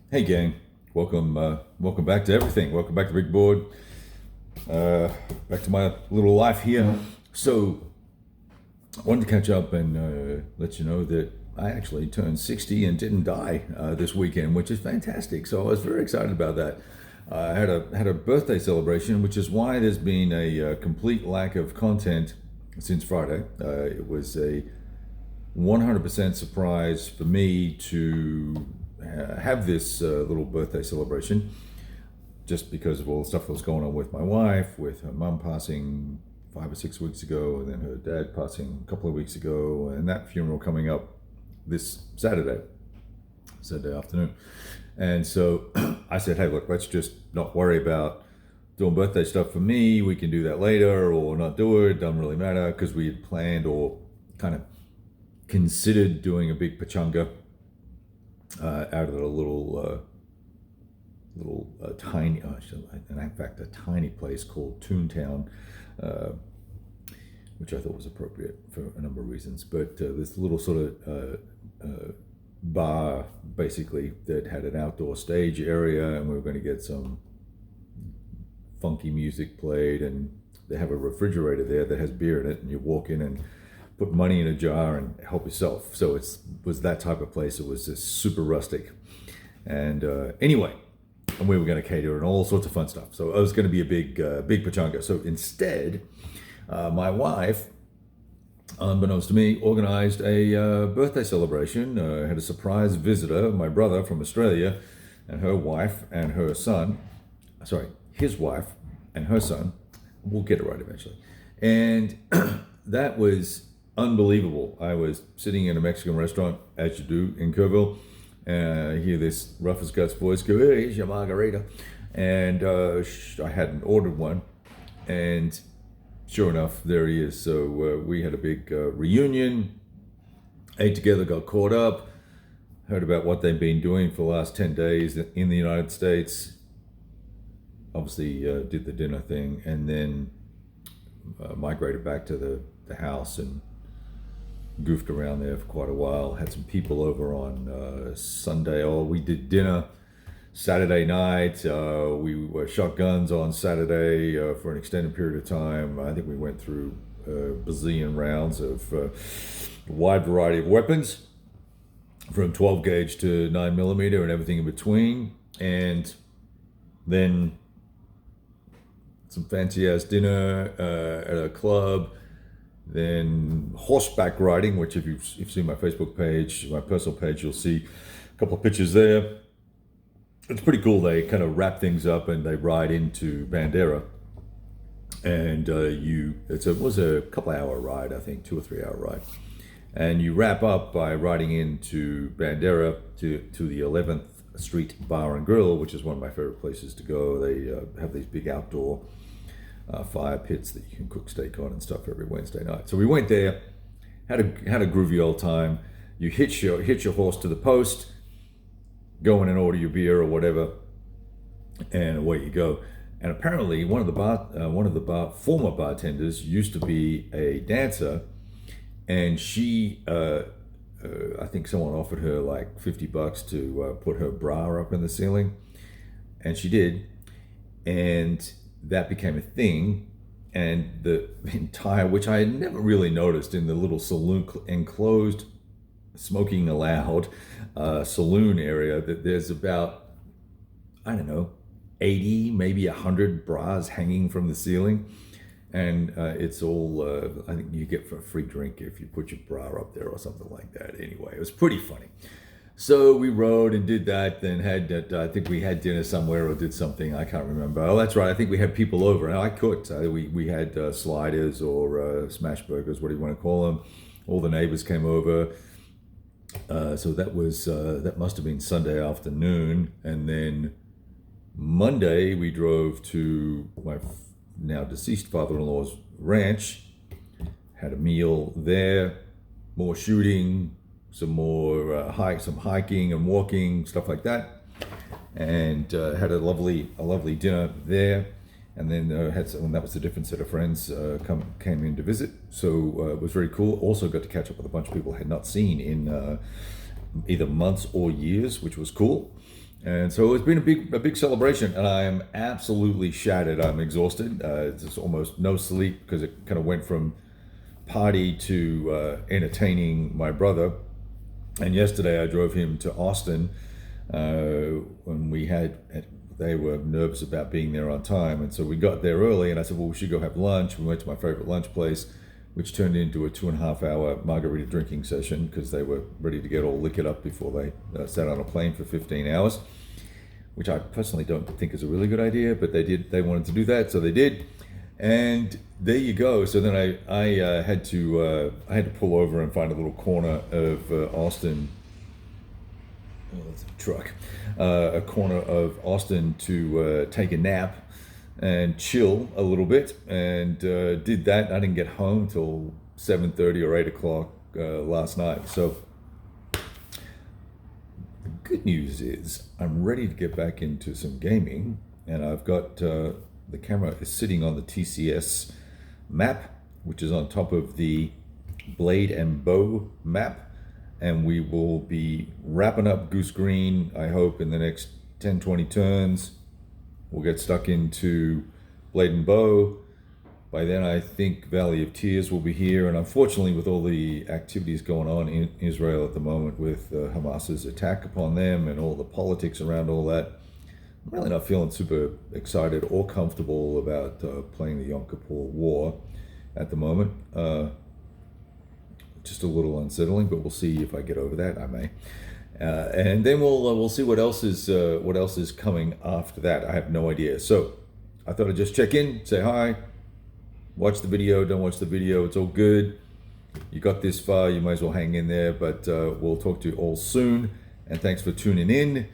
Hey gang, welcome back to everything. Welcome back to Big Board. Uh, Back to my little life here. So, I wanted to catch up and let you know that I actually turned 60 and didn't die this weekend, which is fantastic. So I was very excited about that. I had a birthday celebration, which is why there's been a complete lack of content since Friday. It was a 100% surprise for me to have this little birthday celebration just because of all the stuff that was going on with my wife, with her mum passing 5 or 6 weeks ago, and then her dad passing a couple of weeks ago, and that funeral coming up this Saturday afternoon. And so I said, hey, look, let's just not worry about doing birthday stuff for me. We can do that later or not do it. Doesn't really matter because we had planned or kind of considered doing a big pachanga out of a tiny, in fact, a tiny place called Toontown, uh, which I thought was appropriate for a number of reasons. But this little sort of bar, basically, that had an outdoor stage area, and we were going to get some funky music played, and they have a refrigerator there that has beer in it, and you walk in and put money in a jar and help yourself. So it was that type of place. It was just super rustic. And anyway, and we were going to cater and all sorts of fun stuff. So it was going to be a big pachanga. So instead, my wife, unbeknownst to me, organized a birthday celebration. Had a surprise visitor, my brother from Australia, and her wife and her son. Sorry, his wife and her son. We'll get it right eventually. And that was unbelievable. I was sitting in a Mexican restaurant, as you do in Kerrville, and I hear this rough as guts voice go, "Hey, here's your margarita." And I hadn't ordered one. And sure enough, there he is. So we had a big reunion, ate together, got caught up, heard about what they've been doing for the last 10 days in the United States. Obviously, did the dinner thing, and then migrated back to the house and goofed around there for quite a while. Had some people over on Sunday. Oh, we did dinner Saturday night. We were shotguns on Saturday for an extended period of time. I think we went through a bazillion rounds of a wide variety of weapons, from 12 gauge to 9mm and everything in between. And then some fancy ass dinner at a club, then horseback riding, which if you've seen my Facebook page, my personal page, you'll see a couple of pictures there. It's pretty cool. They kind of wrap things up and they ride into Bandera, and it was a couple hour ride, I think 2 or 3 hour ride, and you wrap up by riding into Bandera to the 11th Street Bar and Grill, which is one of my favorite places to go. They have these big outdoor fire pits that you can cook steak on and stuff every Wednesday night. So we went there, had a groovy old time. You hitch your horse to the post, go in and order your beer or whatever, and away you go. And apparently, one of the former bartenders used to be a dancer, and she, I think someone offered her like $50 to put her bra up in the ceiling, and she did, and that became a thing. And the entire, which I had never really noticed in the little saloon, enclosed, smoking allowed saloon area, that there's about, I don't know, 80, maybe 100 bras hanging from the ceiling. And it's all, I think you get for a free drink if you put your bra up there or something like that. Anyway, it was pretty funny. So we rode and did that, then I think we had dinner somewhere or did something, I can't remember. Oh, that's right, I think we had people over, and I cooked. We had sliders or smash burgers, what do you want to call them. All the neighbors came over. So that must have been Sunday afternoon. And then Monday, we drove to my now deceased father-in-law's ranch, had a meal there, more shooting, some more some hiking and walking, stuff like that, and had a lovely dinner there. And then that was a different set of friends came in to visit, so it was very cool. Also got to catch up with a bunch of people I had not seen in either months or years, which was cool. And so it's been a big celebration, and I am absolutely shattered. I'm exhausted. It's almost no sleep because it kind of went from party to entertaining my brother. And yesterday I drove him to Austin when they were nervous about being there on time. And so we got there early, and I said, well, we should go have lunch. We went to my favorite lunch place, which turned into a 2.5 hour margarita drinking session because they were ready to get all liquored up before they sat on a plane for 15 hours, which I personally don't think is a really good idea, but they wanted to do that, so they did. And there you go. So then I had to pull over and find a little corner of Austin. Oh, that's a truck. A corner of Austin to take a nap and chill a little bit, and did that. I didn't get home till 7:30 or 8 o'clock last night. So the good news is I'm ready to get back into some gaming, and I've got the camera is sitting on the TCS map, which is on top of the Blade and Bow map, and we will be wrapping up Goose Green, I hope, in the next 10-20 turns. We'll get stuck into Blade and Bow. By then I think Valley of Tears will be here, and unfortunately with all the activities going on in Israel at the moment with Hamas's attack upon them and all the politics around all that, I'm really not feeling super excited or comfortable about playing the Yom Kippur War at the moment. Just a little unsettling, but we'll see if I get over that. I may, and then we'll see what else is coming after that. I have no idea. So I thought I'd just check in, say hi, watch the video, don't watch the video. It's all good. You got this far, you might as well hang in there. But we'll talk to you all soon, and thanks for tuning in.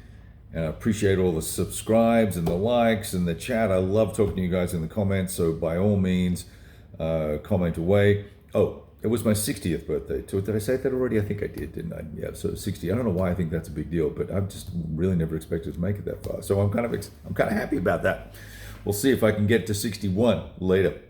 And I appreciate all the subscribes and the likes and the chat. I love talking to you guys in the comments. So by all means, comment away. Oh, it was my 60th birthday too. Did I say that already? I think I did, didn't I? Yeah, so 60. I don't know why I think that's a big deal, but I've just really never expected to make it that far. So I'm kind of happy about that. We'll see if I can get to 61 later.